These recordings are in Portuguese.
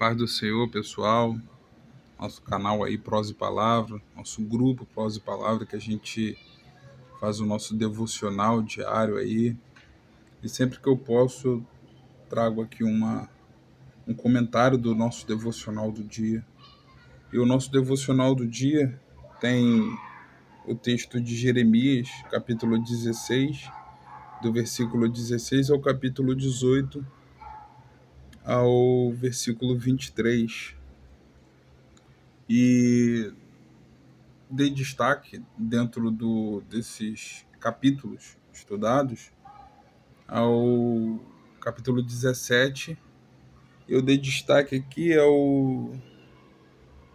Paz do Senhor, pessoal. Nosso canal aí, Prosa e Palavra, nosso grupo Prosa e Palavra, que a gente faz o nosso devocional diário aí. E sempre que eu posso, eu trago aqui um comentário do nosso devocional do dia. E o nosso devocional do dia tem o texto de Jeremias, capítulo 16, do versículo 16 ao capítulo 18, ao versículo 23. E dei destaque dentro desses capítulos estudados ao capítulo 17. Eu dei destaque aqui ao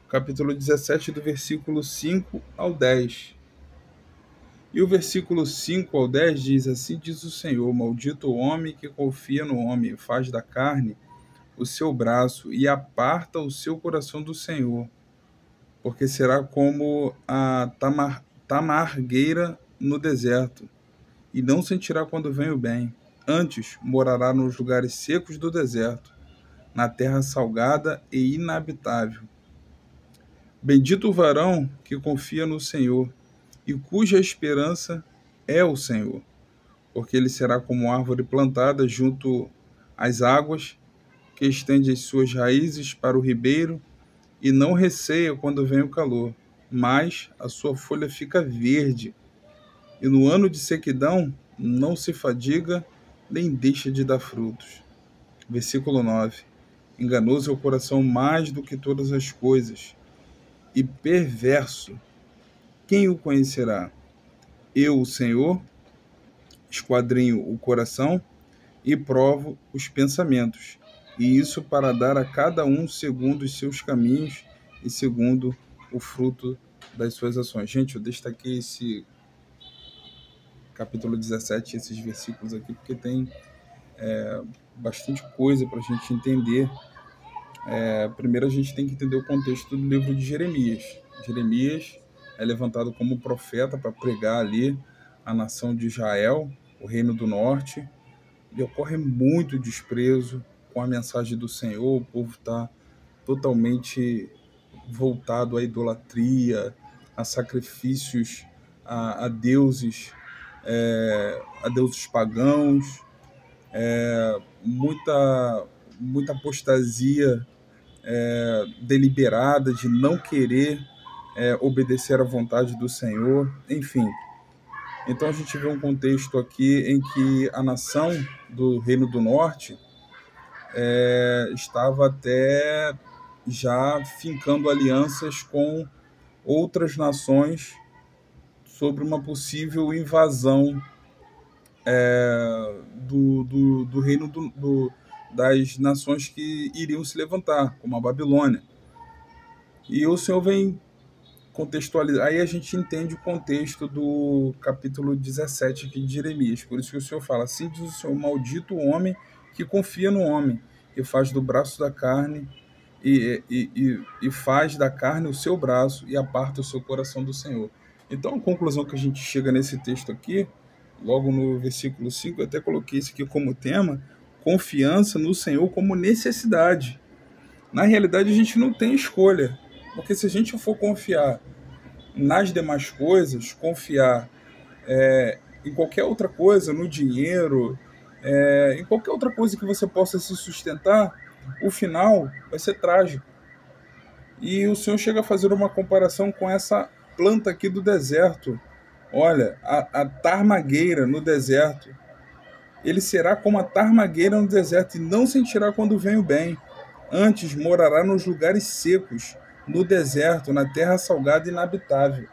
capítulo 17, do versículo 5 ao 10. E o versículo 5 ao 10 diz: Assim diz o Senhor, maldito o homem que confia no homem, faz da carne o seu braço e aparta o seu coração do Senhor, porque será como a tamargueira no deserto, e não sentirá quando vem o bem. Antes morará nos lugares secos do deserto, na terra salgada e inabitável. Bendito o varão que confia no Senhor, e cuja esperança é o Senhor, porque ele será como árvore plantada junto às águas, que estende as suas raízes para o ribeiro, e não receia quando vem o calor, mas a sua folha fica verde, e no ano de sequidão não se fadiga, nem deixa de dar frutos. Versículo 9. Enganoso é o coração mais do que todas as coisas, e perverso. Quem o conhecerá? Eu, o Senhor, esquadrinho o coração e provo os pensamentos, e isso para dar a cada um segundo os seus caminhos e segundo o fruto das suas ações. Gente, eu destaquei esse capítulo 17, esses versículos aqui, porque tem bastante coisa para a gente entender. Primeiro a gente tem que entender o contexto do livro de Jeremias. Jeremias é levantado como profeta para pregar ali a nação de Israel, o reino do norte, e ocorre muito desprezo com a mensagem do Senhor. O povo está totalmente voltado à idolatria, a sacrifícios a deuses, a deuses pagãos, muita apostasia deliberada de não querer obedecer à vontade do Senhor, enfim. Então a gente vê um contexto aqui em que a nação do Reino do Norte estava até já fincando alianças com outras nações sobre uma possível invasão do reino das nações que iriam se levantar, como a Babilônia. E o Senhor vem contextualizar. Aí a gente entende o contexto do capítulo 17 aqui de Jeremias. Por isso que o Senhor fala: assim diz o Senhor, maldito o homem que confia no homem, que faz do braço da carne e faz da carne o seu braço e aparta o seu coração do Senhor. Então a conclusão que a gente chega nesse texto aqui, logo no versículo 5, eu até coloquei isso aqui como tema: confiança no Senhor como necessidade. Na realidade a gente não tem escolha, porque se a gente for confiar nas demais coisas, confiar em qualquer outra coisa, no dinheiro, em qualquer outra coisa que você possa se sustentar, o final vai ser trágico. E o Senhor chega a fazer uma comparação com essa planta aqui do deserto. Olha, a tarmagueira no deserto. Ele será como a tarmagueira no deserto e não sentirá quando vem o bem. Antes morará nos lugares secos, no deserto, na terra salgada e inabitável.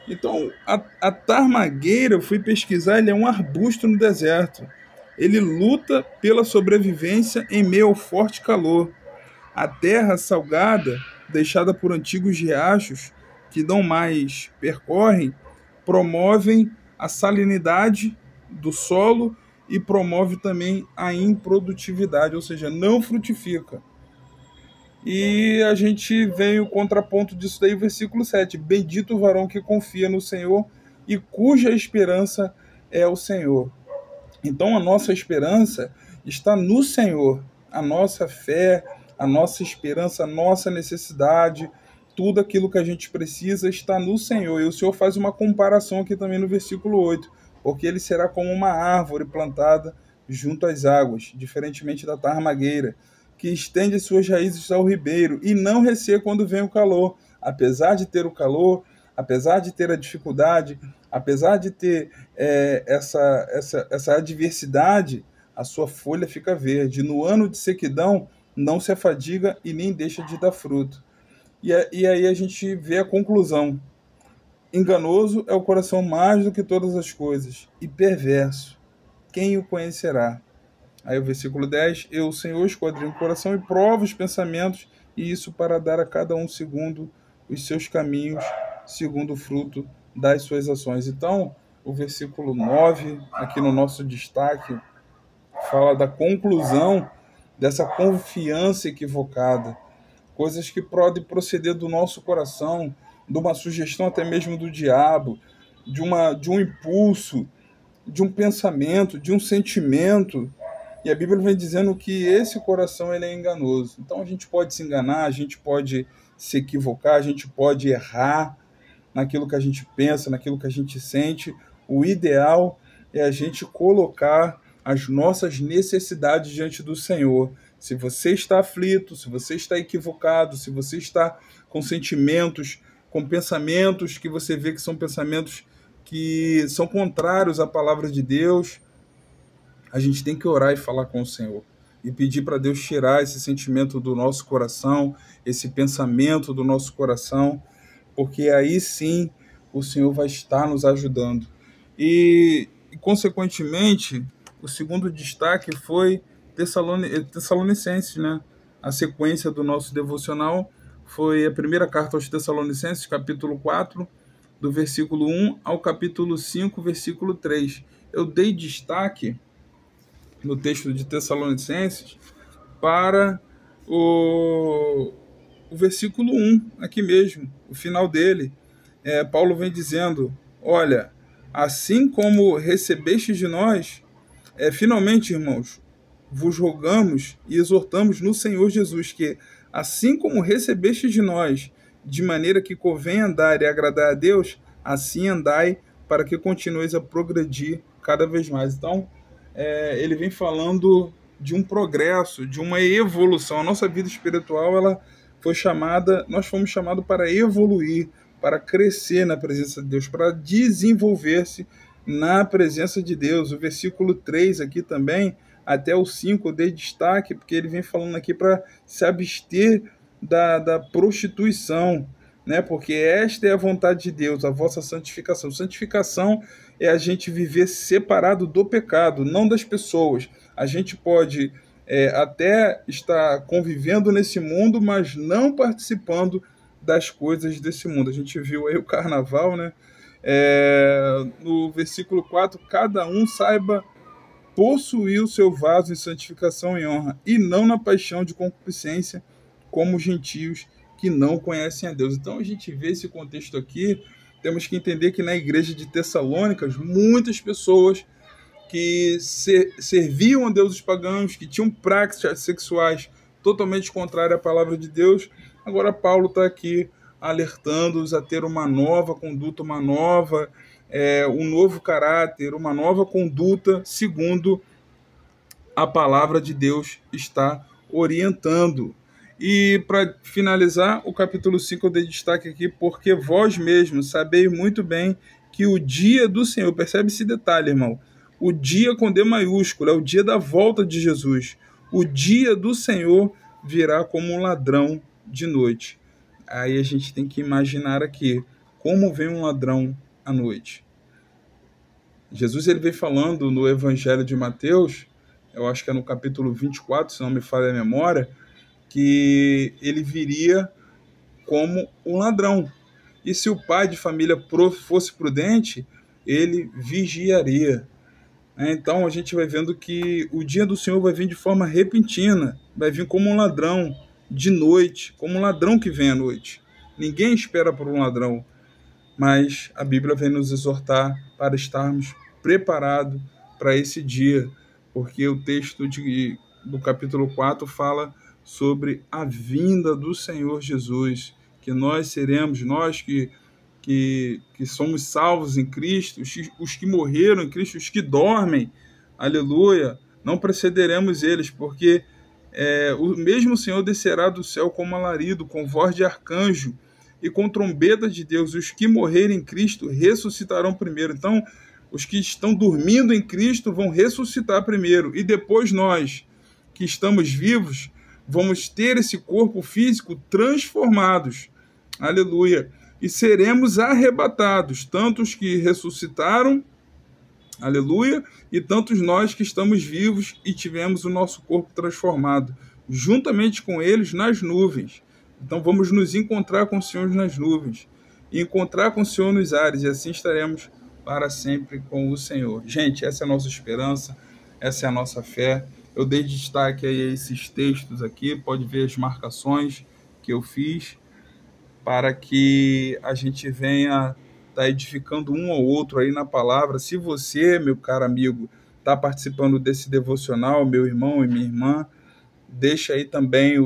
Então, a tarmagueira, eu fui pesquisar, ele é um arbusto no deserto. Ele luta pela sobrevivência em meio ao forte calor. A terra salgada, deixada por antigos riachos que não mais percorrem, promovem a salinidade do solo e promove também a improdutividade, ou seja, não frutifica. E a gente vem o contraponto disso daí, o versículo 7. Bendito o varão que confia no Senhor e cuja esperança é o Senhor. Então a nossa esperança está no Senhor. A nossa fé, a nossa esperança, a nossa necessidade, tudo aquilo que a gente precisa está no Senhor. E o Senhor faz uma comparação aqui também no versículo 8, porque ele será como uma árvore plantada junto às águas, diferentemente da tarmagueira, que estende suas raízes ao ribeiro e não receia quando vem o calor. Apesar de ter o calor, apesar de ter a dificuldade, apesar de ter essa adversidade, a sua folha fica verde. No ano de sequidão, não se afadiga e nem deixa de dar fruto. E aí a gente vê a conclusão. Enganoso é o coração mais do que todas as coisas, e perverso. Quem o conhecerá? Aí o versículo 10, eu, o Senhor, esquadrinho o coração e provo os pensamentos, e isso para dar a cada um segundo os seus caminhos, segundo o fruto das suas ações. Então, o versículo 9, aqui no nosso destaque, fala da conclusão dessa confiança equivocada. Coisas que podem proceder do nosso coração, de uma sugestão até mesmo do diabo, de um impulso, de um pensamento, de um sentimento. E a Bíblia vem dizendo que esse coração ele é enganoso. Então a gente pode se enganar, a gente pode se equivocar, a gente pode errar naquilo que a gente pensa, naquilo que a gente sente. O ideal é a gente colocar as nossas necessidades diante do Senhor. Se você está aflito, se você está equivocado, se você está com sentimentos, com pensamentos que você vê que são pensamentos que são contrários à palavra de Deus, a gente tem que orar e falar com o Senhor e pedir para Deus tirar esse sentimento do nosso coração, esse pensamento do nosso coração, porque aí sim o Senhor vai estar nos ajudando. E consequentemente, o segundo destaque foi Tessalonicenses, né? A sequência do nosso devocional foi a primeira carta aos Tessalonicenses, capítulo 4, do versículo 1 ao capítulo 5, versículo 3. Eu dei destaque no texto de Tessalonicenses para o versículo 1, aqui mesmo, o final dele. Paulo vem dizendo, olha, assim como recebestes de nós, finalmente, irmãos, vos rogamos e exortamos no Senhor Jesus que, assim como recebestes de nós, de maneira que convém andar e agradar a Deus, assim andai, para que continueis a progredir cada vez mais. Então, ele vem falando de um progresso, de uma evolução. A nossa vida espiritual, nós fomos chamados para evoluir, para crescer na presença de Deus, para desenvolver-se na presença de Deus. O versículo 3 aqui também, até o 5, eu dei destaque, porque ele vem falando aqui para se abster da prostituição, né? Porque esta é a vontade de Deus, a vossa santificação. Santificação é a gente viver separado do pecado, não das pessoas. A gente pode até estar convivendo nesse mundo, mas não participando das coisas desse mundo. A gente viu aí o carnaval, né? No versículo 4, cada um saiba possuir o seu vaso em santificação e honra, e não na paixão de concupiscência, como os gentios que não conhecem a Deus. Então a gente vê esse contexto aqui, temos que entender que na igreja de Tessalônicas, muitas pessoas que serviam a deuses pagãos, que tinham práticas sexuais totalmente contrárias à palavra de Deus. Agora Paulo está aqui alertando-os a ter uma nova conduta, um novo caráter, uma nova conduta, segundo a palavra de Deus está orientando. E para finalizar, o capítulo 5 eu dei destaque aqui, porque vós mesmos sabeis muito bem que o dia do Senhor, percebe esse detalhe, irmão, o dia com D maiúsculo, é o dia da volta de Jesus. O dia do Senhor virá como um ladrão de noite. Aí a gente tem que imaginar aqui, como vem um ladrão à noite. Jesus ele vem falando no Evangelho de Mateus, eu acho que é no capítulo 24, se não me falha a memória, que ele viria como um ladrão. E se o pai de família fosse prudente, ele vigiaria. Então a gente vai vendo que o dia do Senhor vai vir de forma repentina, vai vir como um ladrão de noite, como um ladrão que vem à noite. Ninguém espera por um ladrão, mas a Bíblia vem nos exortar para estarmos preparados para esse dia, porque o texto do capítulo 4 fala sobre a vinda do Senhor Jesus, que nós seremos, nós que somos salvos em Cristo, os que morreram em Cristo, os que dormem, aleluia, não precederemos eles, porque o mesmo Senhor descerá do céu como alarido, com voz de arcanjo e com trombeta de Deus. Os que morrerem em Cristo ressuscitarão primeiro. Então, os que estão dormindo em Cristo vão ressuscitar primeiro, e depois nós, que estamos vivos, vamos ter esse corpo físico transformados, aleluia, e seremos arrebatados, tanto os que ressuscitaram, aleluia, e tantos nós que estamos vivos e tivemos o nosso corpo transformado, juntamente com eles nas nuvens. Então vamos nos encontrar com o Senhor nas nuvens, e encontrar com o Senhor nos ares, e assim estaremos para sempre com o Senhor. Gente, essa é a nossa esperança, essa é a nossa fé. Eu dei destaque a esses textos aqui, pode ver as marcações que eu fiz, para que a gente venha estar edificando um ao outro aí na palavra. Se você, meu caro amigo, está participando desse devocional, meu irmão e minha irmã, deixa aí também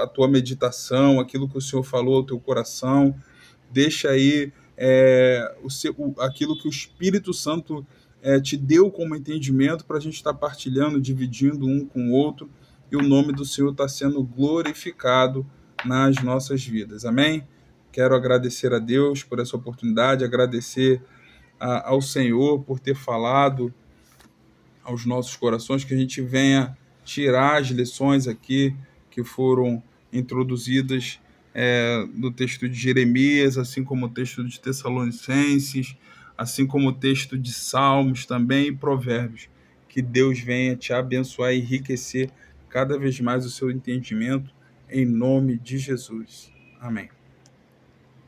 a tua meditação, aquilo que o Senhor falou ao teu coração, deixa aí aquilo que o Espírito Santo te deu como entendimento para a gente estar partilhando, dividindo um com o outro, e o nome do Senhor está sendo glorificado nas nossas vidas. Amém? Quero agradecer a Deus por essa oportunidade, agradecer ao Senhor por ter falado aos nossos corações, que a gente venha tirar as lições aqui que foram introduzidas no texto de Jeremias, assim como o texto de Tessalonicenses, assim como o texto de Salmos também e Provérbios. Que Deus venha te abençoar e enriquecer cada vez mais o seu entendimento, em nome de Jesus. Amém.